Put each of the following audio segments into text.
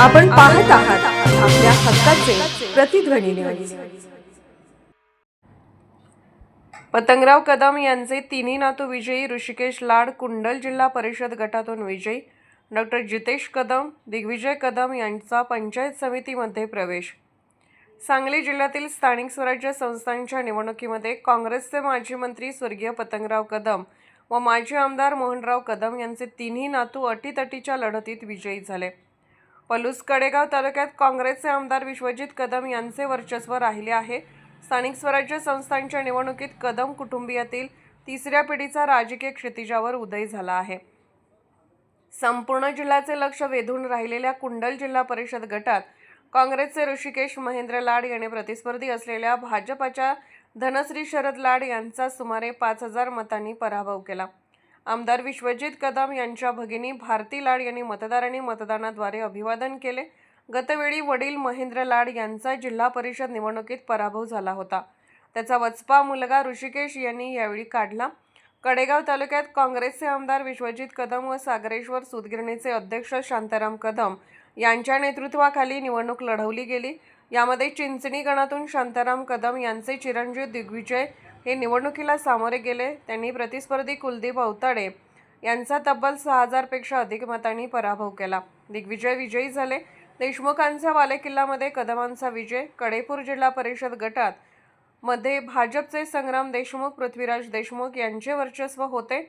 आपण पाहत आहात आपल्या हक्काचे प्रतिध्वनी न्यूज। पतंगराव कदम यांचे तिन्ही नातू विजयी। ऋषिकेश लाड कुंडल जिल्हा परिषद गटातून विजयी। डॉक्टर जितेश कदम, दिग्विजय कदम यांचा पंचायत समितीमध्ये प्रवेश। सांगली जिल्ह्यातील स्थानिक स्वराज्य संस्थांच्या निवडणुकीमध्ये काँग्रेसचे माजी मंत्री स्वर्गीय पतंगराव कदम व माजी आमदार मोहनराव कदम यांचे तिन्ही नातू अटीतटीच्या लढतीत विजयी झाले। पलूस कडेगाव तालुक्यात काँग्रेसचे आमदार विश्वजित कदम यांचे वर्चस्व राहिले आहे। स्थानिक स्वराज्य संस्थांच्या निवडणुकीत कदम कुटुंबियातील तिसऱ्या पिढीचा राजकीय क्षितिजावर उदय झाला आहे। संपूर्ण जिल्ह्याचे लक्ष वेधून राहिलेल्या कुंडल जिल्हा परिषद गटात काँग्रेसचे ऋषिकेश महेंद्र लाड यांनी प्रतिस्पर्धी असलेल्या भाजपाच्या धनश्री शरद लाड यांचा सुमारे 5000 मतांनी पराभव केला। आमदार विश्वजित कदम यांच्या भगिनी भारती लाड यांनी मतदारांनी मतदानाद्वारे अभिवादन केले। गतवेळी वडील महेंद्र लाड यांचा जिल्हा परिषद निवडणुकीत पराभव झाला होता, त्याचा वचपा मुलगा ऋषिकेश यांनी यावेळी काढला। कडेगाव तालुक्यात काँग्रेसचे आमदार विश्वजित कदम व सागरेश्वर सूतगिरणीचे अध्यक्ष शांताराम कदम यांच्या नेतृत्वाखाली निवडणूक लढवली गेली। यामध्ये चिंचणी गणातून शांताराम कदम यांचे चिरंजीव दिग्विजय हे निवडणुकीला सामोरे गेले। त्यांनी प्रतिस्पर्धी कुलदीप अवताडे यांचा तब्बल 6000 पेक्षा अधिक मतांनी पराभव केला। दिग्विजय विजयी झाले। देशमुखांच्या बालेकिल्लामध्ये कदमांचा विजय। कडेपूर जिल्हा परिषद गटात मध्ये भाजपचे संग्राम देशमुख, पृथ्वीराज देशमुख यांचे वर्चस्व होते।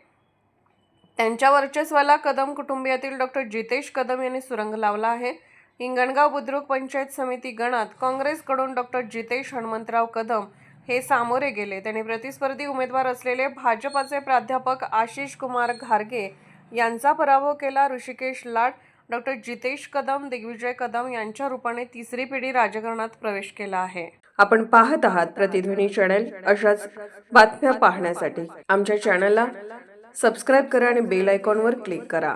त्यांच्या वर्चस्वाला कदम कुटुंबियातील डॉक्टर जितेश कदम यांनी सुरंग लावला आहे। हिंगणगाव बुद्रुक पंचायत समिती गणात काँग्रेसकडून डॉक्टर जितेश हनुमंतराव कदम हे सामोरे गेले। त्यांनी प्रतिस्पर्धी उमेदवार असलेले भाजपाचे प्राध्यापक आशिष कुमार घारगे यांचा पराभव केला। ऋषिकेश लाड, डॉक्टर जितेश कदम, दिग्विजय कदम यांच्या रूपाने तिसरी पिढी राजकारणात प्रवेश केला आहे। आपण पाहत आहात प्रतिध्वनी चॅनल। अशाच बातम्या पाहण्यासाठी आमच्या चॅनलला सबस्क्राइब करा आणि बेल आयकॉनवर क्लिक करा।